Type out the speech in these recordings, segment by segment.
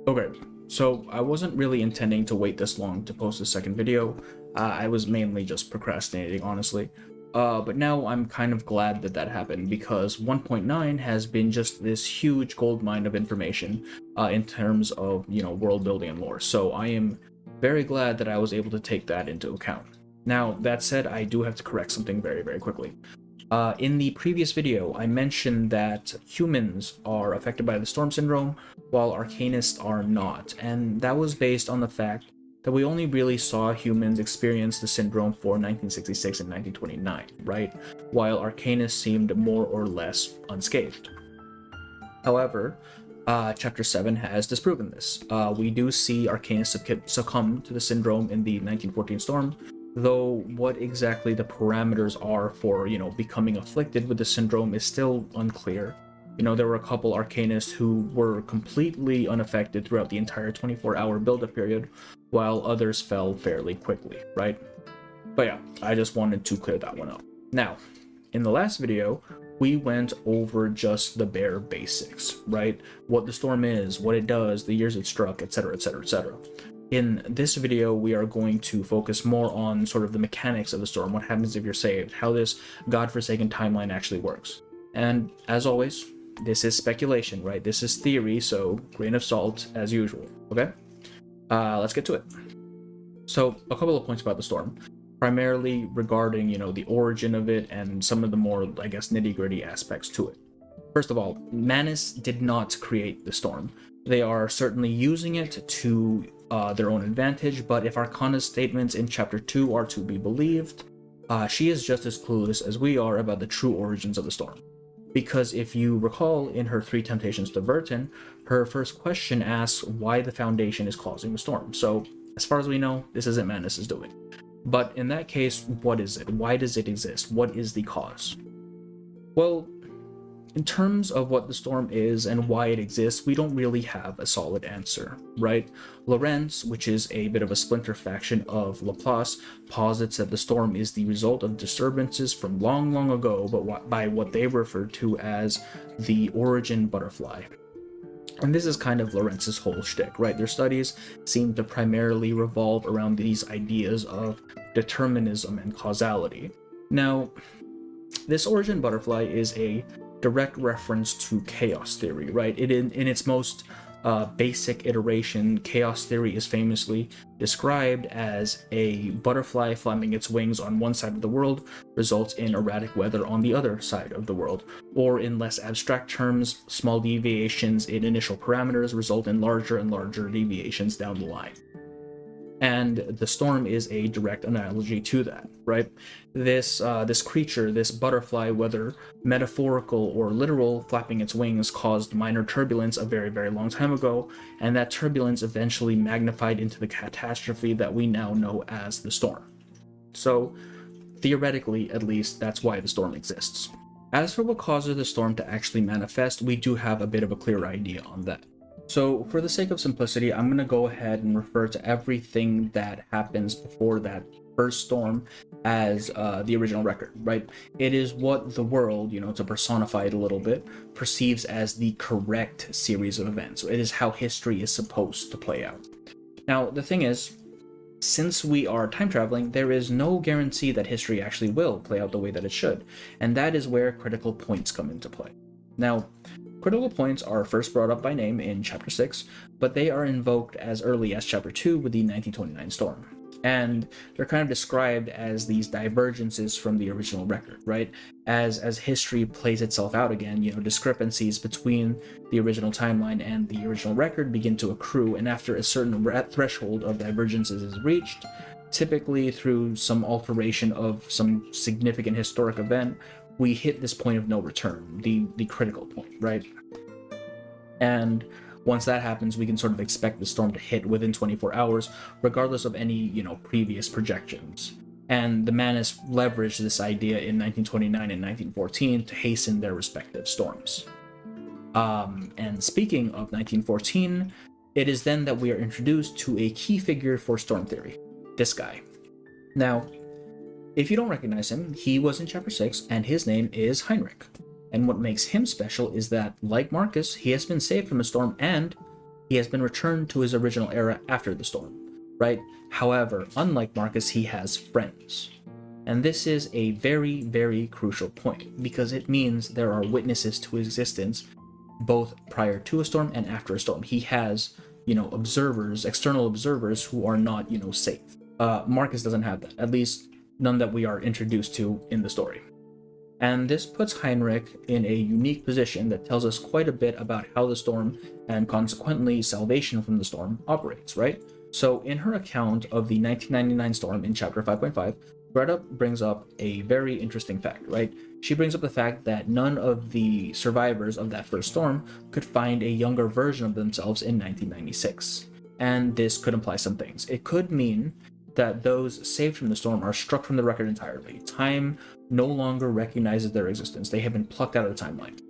Okay, so I wasn't really intending to wait this long to post the second video. I was mainly just procrastinating, honestly. But now I'm kind of glad that that happened because 1.9 has been just this huge gold mine of information in terms of, world building and lore. So I am very glad that I was able to take that into account. Now, that said, I do have to correct something very, very quickly. In the previous video, I mentioned that humans are affected by the storm syndrome, while arcanists are not, and that was based on the fact that we only really saw humans experience the syndrome for 1966 and 1929, right? While arcanists seemed more or less unscathed. However, Chapter 7 has disproven this. We do see arcanists succumb to the syndrome in the 1914 storm, though what exactly the parameters are for, becoming afflicted with the syndrome is still unclear. There were a couple arcanists who were completely unaffected throughout the entire 24-hour build-up period, while others fell fairly quickly, right? But yeah, I just wanted to clear that one up. Now, in the last video, we went over just the bare basics, right? What the storm is, what it does, the years it struck, etc., etc., etc. In this video, we are going to focus more on sort of the mechanics of the storm, what happens if you're saved, how this godforsaken timeline actually works. And as always, this is speculation, right? This is theory, so grain of salt as usual, okay? Let's get to it. So, a couple of points about the storm, primarily regarding, the origin of it and some of the more, nitty-gritty aspects to it. First of all, Manus did not create the storm. They are certainly using it to their own advantage, but if Arcana's statements in Chapter 2 are to be believed, she is just as clueless as we are about the true origins of the storm. Because if you recall, in her 3 Temptations to Vertin, her first question asks why the Foundation is causing the storm. So, as far as we know, this isn't Manus' doing. But in that case, what is it? Why does it exist? What is the cause? Well, in terms of what the storm is and why it exists, we don't really have a solid answer, right? Lorentz, which is a bit of a splinter faction of Laplace, posits that the storm is the result of disturbances from long, long ago, but by what they refer to as the origin butterfly. And this is kind of Lorentz's whole shtick, right? Their studies seem to primarily revolve around these ideas of determinism and causality. Now, this origin butterfly is a direct reference to chaos theory, right? In its most basic iteration, chaos theory is famously described as a butterfly flapping its wings on one side of the world results in erratic weather on the other side of the world. Or in less abstract terms, small deviations in initial parameters result in larger and larger deviations down the line. And the storm is a direct analogy to that, right? This creature, this butterfly, whether metaphorical or literal, flapping its wings caused minor turbulence a very, very long time ago, and that turbulence eventually magnified into the catastrophe that we now know as the storm. So, theoretically, at least, that's why the storm exists. As for what causes the storm to actually manifest, we do have a bit of a clear idea on that. So, for the sake of simplicity, I'm going to go ahead and refer to everything that happens before that first storm as the original record, right? It is what the world, to personify it a little bit, perceives as the correct series of events. It is how history is supposed to play out. Now, the thing is, since we are time traveling, there is no guarantee that history actually will play out the way that it should, and that is where critical points come into play. Now, critical points are first brought up by name in Chapter 6, but they are invoked as early as Chapter 2 with the 1929 storm. And they're kind of described as these divergences from the original record, right? As history plays itself out again, discrepancies between the original timeline and the original record begin to accrue, and after a certain threshold of divergences is reached, typically through some alteration of some significant historic event, we hit this point of no return, the critical point, right? And once that happens, we can sort of expect the storm to hit within 24 hours, regardless of any, previous projections. And the Manus leveraged this idea in 1929 and 1914 to hasten their respective storms. And speaking of 1914, it is then that we are introduced to a key figure for storm theory, this guy. Now, if you don't recognize him, he was in Chapter 6, and his name is Heinrich. And what makes him special is that, like Marcus, he has been saved from a storm and He has been returned to his original era after the storm, right? However, unlike Marcus, he has friends. And this is a very, very crucial point, because it means there are witnesses to his existence both prior to a storm and after a storm. He has, observers, external observers who are not, safe. Marcus doesn't have that, at least none that we are introduced to in the story. And this puts Heinrich in a unique position that tells us quite a bit about how the storm, and consequently salvation from the storm, operates, right? So in her account of the 1999 storm in chapter 5.5, Greta brings up a very interesting fact, right? She brings up the fact that none of the survivors of that first storm could find a younger version of themselves in 1996. And this could imply some things. It could mean that those saved from the storm are struck from the record entirely. Time no longer recognizes their existence. They have been plucked out of the timeline.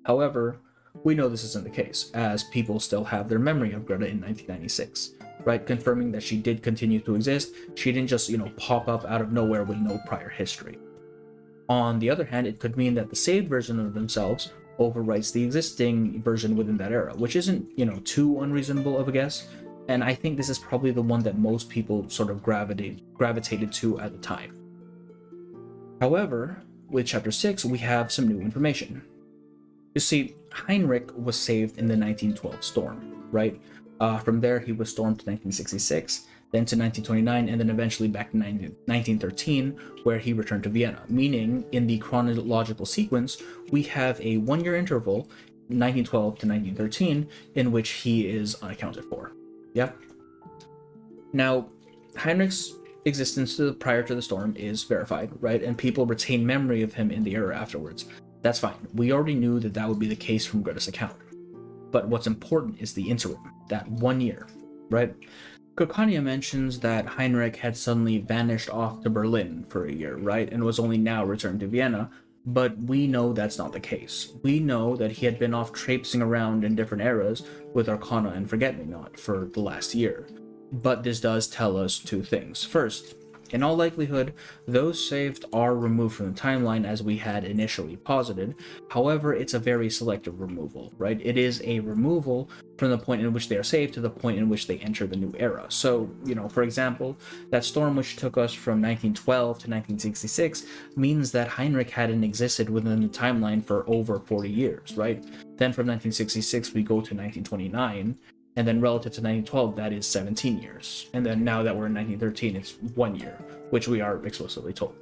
However, we know this isn't the case, as people still have their memory of Greta in 1996, right? Confirming that she did continue to exist. She didn't just, pop up out of nowhere with no prior history. On the other hand, it could mean that the saved version of themselves overwrites the existing version within that era, which isn't, too unreasonable of a guess. And I think this is probably the one that most people sort of gravitated to at the time. However, with chapter 6, we have some new information. You see, Heinrich was saved in the 1912 storm, right? From there, he was stormed to 1966, then to 1929, and then eventually back to 1913, where he returned to Vienna, meaning in the chronological sequence, we have a 1-year interval, 1912 to 1913, in which he is unaccounted for. Yep. Now, Heinrich's existence prior to the storm is verified, right? And people retain memory of him in the era afterwards. That's fine. We already knew that that would be the case from Greta's account. But what's important is the interim, that 1 year, right? Kokania mentions that Heinrich had suddenly vanished off to Berlin for a year, right? And was only now returned to Vienna. But we know that's not the case. We know that he had been off traipsing around in different eras with Arcana and Forget-Me-Not for the last year. But this does tell us two things. First, in all likelihood, those saved are removed from the timeline as we had initially posited. However, it's a very selective removal, right? It is a removal from the point in which they are saved to the point in which they enter the new era. So, for example, that storm which took us from 1912 to 1966 means that Heinrich hadn't existed within the timeline for over 40 years, right? Then from 1966, we go to 1929. And then relative to 1912, that is 17 years. And then now that we're in 1913, it's 1 year, which we are explicitly told.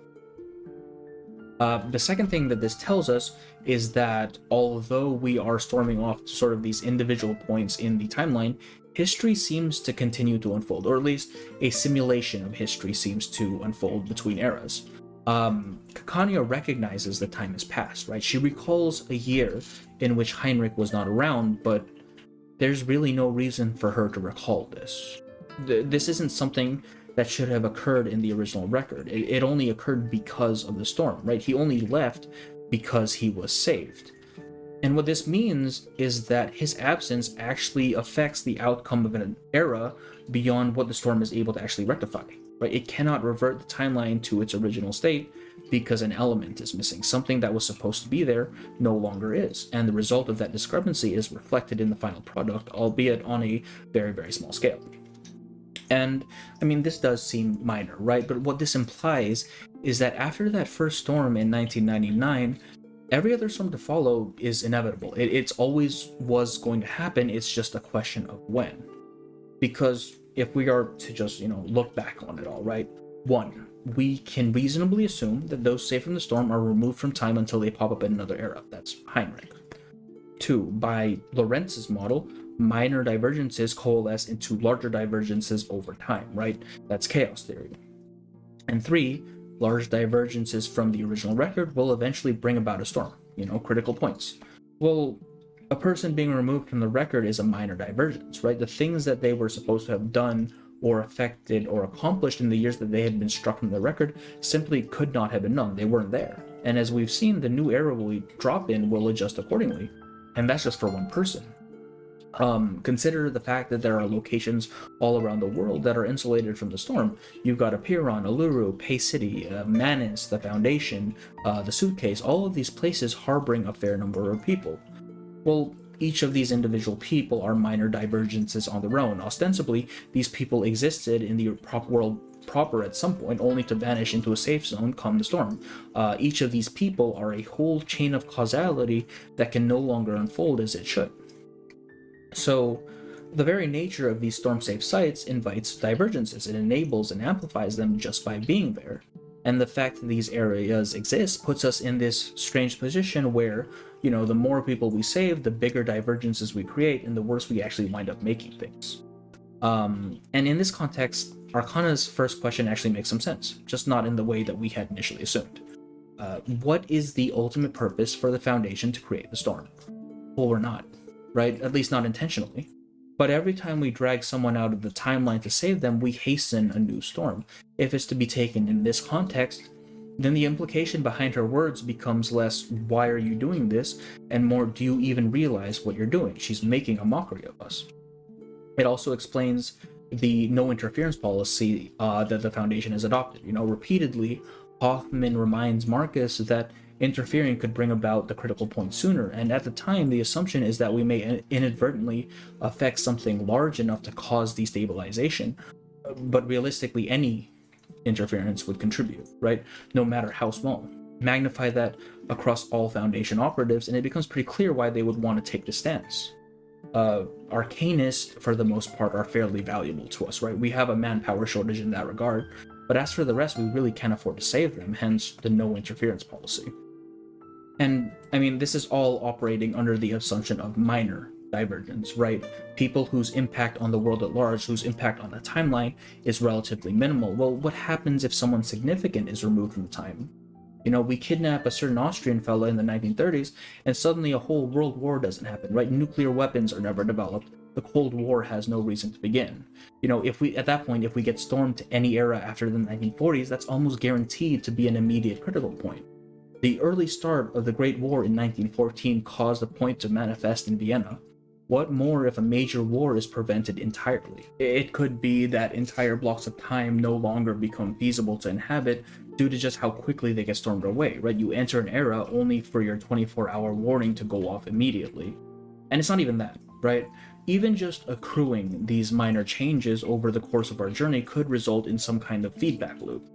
The second thing that this tells us is that although we are storming off to sort of these individual points in the timeline, history seems to continue to unfold, or at least a simulation of history seems to unfold between eras. Kakania recognizes that time has passed, right? She recalls a year in which Heinrich was not around, but there's really no reason for her to recall this. This isn't something that should have occurred in the original record. It only occurred because of the storm, right? He only left because he was saved. And what this means is that his absence actually affects the outcome of an era beyond what the storm is able to actually rectify, right? It cannot revert the timeline to its original state because an element is missing. Something that was supposed to be there no longer is. And the result of that discrepancy is reflected in the final product, albeit on a very, very small scale. And I mean, this does seem minor, right? But what this implies is that after that first storm in 1999, every other storm to follow is inevitable. It's always was going to happen. It's just a question of when. Because if we are to just, look back on it all, right? 1, we can reasonably assume that those saved from the storm are removed from time until they pop up in another era. That's Heinrich. 2, by Lorentz's model, minor divergences coalesce into larger divergences over time, right? That's chaos theory. And 3, large divergences from the original record will eventually bring about a storm, critical points. Well, a person being removed from the record is a minor divergence, right? The things that they were supposed to have done or affected or accomplished in the years that they had been struck from the record simply could not have been done. They weren't there. And as we've seen, the new era we drop in will adjust accordingly. And that's just for one person. Consider the fact that there are locations all around the world that are insulated from the storm. You've got Apiron, Uluru, Pay City, Manus, the Foundation, the Suitcase, all of these places harboring a fair number of people. Well, each of these individual people are minor divergences on their own. Ostensibly, these people existed in the world proper at some point, only to vanish into a safe zone come the storm. Each of these people are a whole chain of causality that can no longer unfold as it should. So, the very nature of these storm-safe sites invites divergences. It enables and amplifies them just by being there. And the fact that these areas exist puts us in this strange position where, the more people we save, the bigger divergences we create, and the worse we actually wind up making things. And in this context, Arcana's first question actually makes some sense, just not in the way that we had initially assumed. What is the ultimate purpose for the Foundation to create the storm? Well, we're not, right? At least not intentionally. But every time we drag someone out of the timeline to save them, we hasten a new storm. If it's to be taken in this context, then the implication behind her words becomes less, why are you doing this? And more, do you even realize what you're doing? She's making a mockery of us. It also explains the no interference policy that the Foundation has adopted. Repeatedly, Hoffman reminds Marcus that interfering could bring about the critical point sooner, and at the time the assumption is that we may inadvertently affect something large enough to cause destabilization, but realistically any interference would contribute, right? No matter how small. Magnify that across all Foundation operatives and it becomes pretty clear why they would want to take this stance. Arcanists, for the most part, are fairly valuable to us, right? We have a manpower shortage in that regard, but as for the rest, we really can't afford to save them, hence the no interference policy. And I mean, this is all operating under the assumption of minor divergence, right? People whose impact on the world at large, whose impact on the timeline is relatively minimal. Well, what happens if someone significant is removed from time? We kidnap a certain Austrian fella in the 1930s, and suddenly a whole world war doesn't happen, right? Nuclear weapons are never developed. The Cold War has no reason to begin. If we get stormed to any era after the 1940s, that's almost guaranteed to be an immediate critical point. The early start of the Great War in 1914 caused a point to manifest in Vienna. What more if a major war is prevented entirely? It could be that entire blocks of time no longer become feasible to inhabit due to just how quickly they get stormed away, right? You enter an era only for your 24-hour warning to go off immediately. And it's not even that, right? Even just accruing these minor changes over the course of our journey could result in some kind of feedback loop.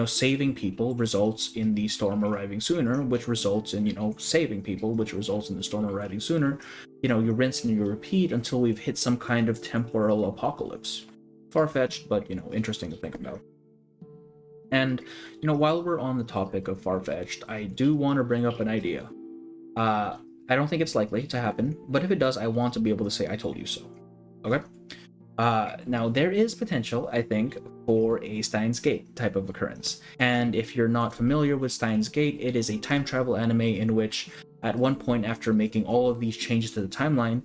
Saving people results in the storm arriving sooner, which results in, saving people, which results in the storm arriving sooner. You rinse and you repeat until we've hit some kind of temporal apocalypse. Far-fetched, but, interesting to think about. And, while we're on the topic of far-fetched, I do want to bring up an idea. I don't think it's likely to happen, but if it does, I want to be able to say I told you so. Okay? Now, there is potential, I think, for a Steins Gate type of occurrence. And if you're not familiar with Steins Gate, it is a time travel anime in which, at one point after making all of these changes to the timeline,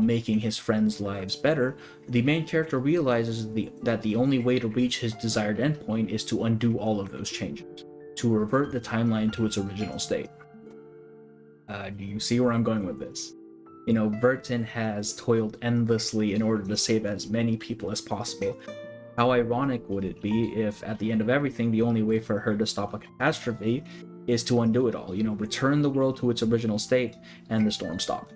making his friends' lives better, the main character realizes that the only way to reach his desired endpoint is to undo all of those changes, to revert the timeline to its original state. Do you see where I'm going with this? Vertin has toiled endlessly in order to save as many people as possible. How ironic would it be if, at the end of everything, the only way for her to stop a catastrophe is to undo it all, return the world to its original state, and the storm stop.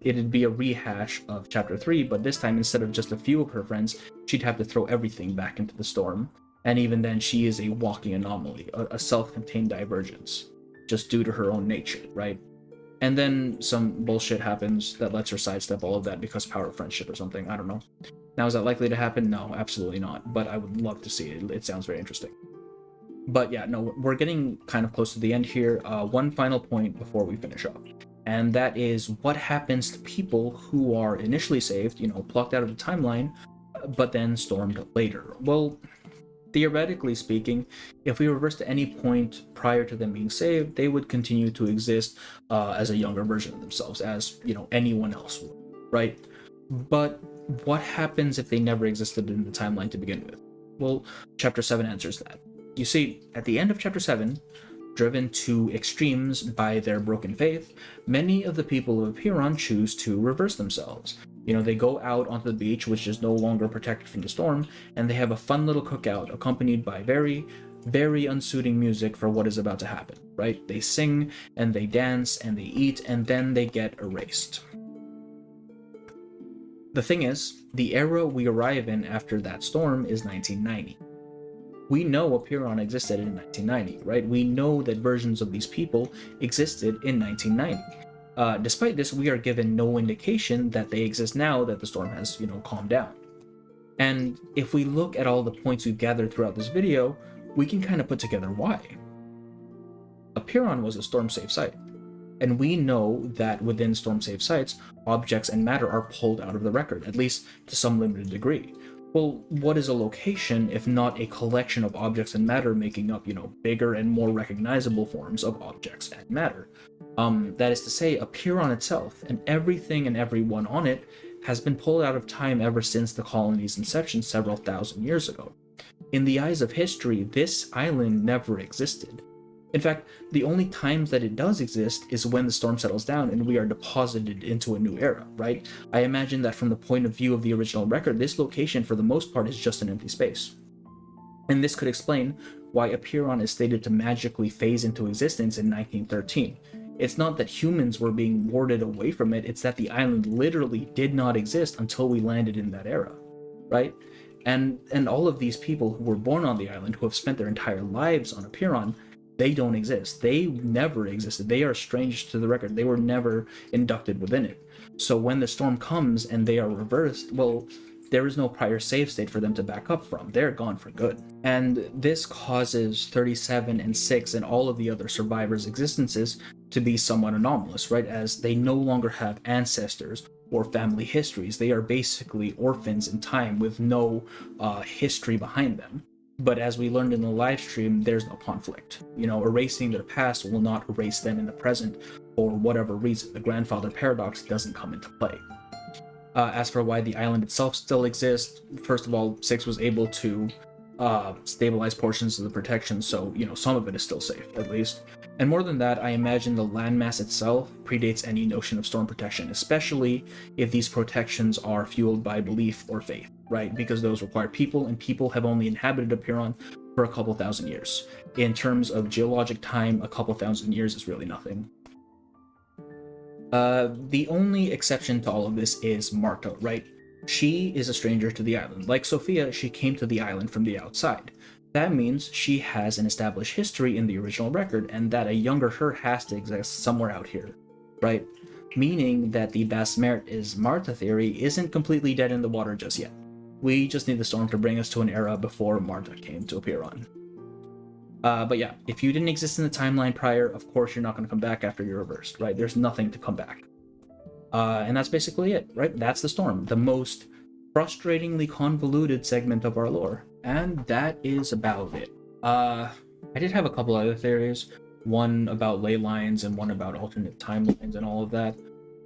It'd be a rehash of Chapter 3, but this time, instead of just a few of her friends, she'd have to throw everything back into the storm. And even then, she is a walking anomaly, a self-contained divergence, just due to her own nature, right? And then some bullshit happens that lets her sidestep all of that because power of friendship or something. I don't know. Now, is that likely to happen? No, absolutely not. But I would love to see it. It sounds very interesting. But yeah, no, we're getting kind of close to the end here. One final point before we finish up. And that is what happens to people who are initially saved, plucked out of the timeline, but then stormed later. Well, theoretically speaking, if we reverse to any point prior to them being saved, they would continue to exist as a younger version of themselves, as anyone else would, right? But what happens if they never existed in the timeline to begin with? Well, Chapter 7 answers that. You see, at the end of Chapter 7, driven to extremes by their broken faith, many of the people of Epiron choose to reverse themselves. They go out onto the beach, which is no longer protected from the storm, and they have a fun little cookout accompanied by very, very unsuiting music for what is about to happen. right? They sing and they dance and they eat and then they get erased. The thing is, the era we arrive in after that storm is 1990. We know Apiron existed in 1990, right? We know that versions of these people existed in 1990. Despite this, we are given no indication that they exist now that the storm has, calmed down. And if we look at all the points we've gathered throughout this video, we can kind of put together why. Apiron was a storm-safe site, and we know that within storm-safe sites, objects and matter are pulled out of the record, at least to some limited degree. Well, what is a location if not a collection of objects and matter making up, bigger and more recognizable forms of objects and matter? That is to say, Apiron itself and everything and everyone on it has been pulled out of time ever since the colony's inception several thousand years ago. In the eyes of history, this island never existed. In fact, the only times that it does exist is when the storm settles down and we are deposited into a new era, right? I imagine that from the point of view of the original record, this location for the most part is just an empty space. And this could explain why Apiron is stated to magically phase into existence in 1913. It's not that humans were being warded away from it, it's that the island literally did not exist until we landed in that era, right? And all of these people who were born on the island, who have spent their entire lives on Apiron, they don't exist. They never existed. They are strange to the record. They were never inducted within it. So when the storm comes and they are reversed, well, there is no prior save state for them to back up from. They're gone for good. And this causes 37 and 6 and all of the other survivors' existences to be somewhat anomalous, right? As they no longer have ancestors or family histories. They are basically orphans in time with no history behind them. But as we learned in the live stream, there's no conflict. Erasing their past will not erase them in the present for whatever reason. The grandfather paradox doesn't come into play. As for why the island itself still exists, first of all, 6 was able to stabilize portions of the protection, so, some of it is still safe, at least. And more than that, I imagine the landmass itself predates any notion of storm protection, especially if these protections are fueled by belief or faith, right? Because those require people, and people have only inhabited Apiron for a couple thousand years. In terms of geologic time, a couple thousand years is really nothing. The only exception to all of this is Marta, right? She is a stranger to the island. Like Sophia, she came to the island from the outside. That means she has an established history in the original record, and that a younger her has to exist somewhere out here, right? Meaning that the Basmert is Marta theory isn't completely dead in the water just yet. We just need the storm to bring us to an era before Marta came to Apiron. But yeah, if you didn't exist in the timeline prior, of course you're not going to come back after you're reversed, right? There's nothing to come back. And that's basically it, right? That's the storm, the most frustratingly convoluted segment of our lore. And that is about it. I did have a couple other theories, one about ley lines and one about alternate timelines and all of that.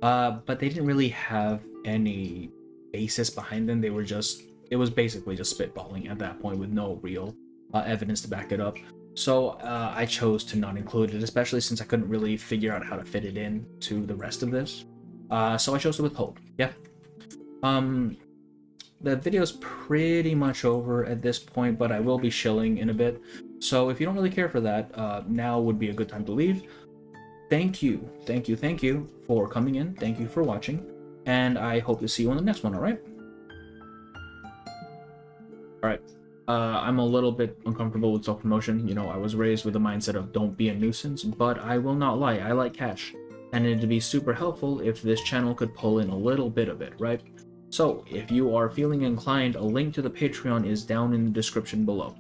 But they didn't really have any basis behind them. It was basically just spitballing at that point with no real evidence to back it up. So I chose to not include it, especially since I couldn't really figure out how to fit it in to the rest of this. So I chose to withhold. Yeah. The video's pretty much over at this point, but I will be shilling in a bit. So if you don't really care for that, now would be a good time to leave. Thank you for coming in. Thank you for watching. And I hope to see you on the next one, alright? Alright. I'm a little bit uncomfortable with self-promotion. I was raised with the mindset of don't be a nuisance, but I will not lie, I like cash. And it'd be super helpful if this channel could pull in a little bit of it, right? So, if you are feeling inclined, a link to the Patreon is down in the description below.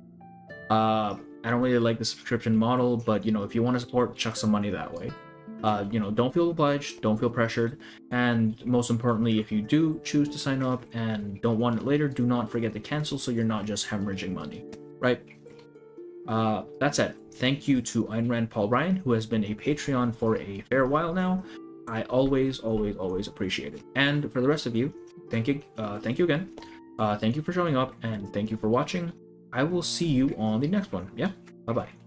I don't really like the subscription model, but, if you want to support, chuck some money that way. Don't feel obliged, don't feel pressured, and most importantly, if you do choose to sign up and don't want it later, do not forget to cancel so you're not just hemorrhaging money, right? That's it. Thank you to Ayn Rand Paul Ryan, who has been a Patreon for a fair while now. I always appreciate it. And for the rest of you, thank you again. Thank you for showing up, and thank you for watching. I will see you on the next one. Yeah, bye-bye.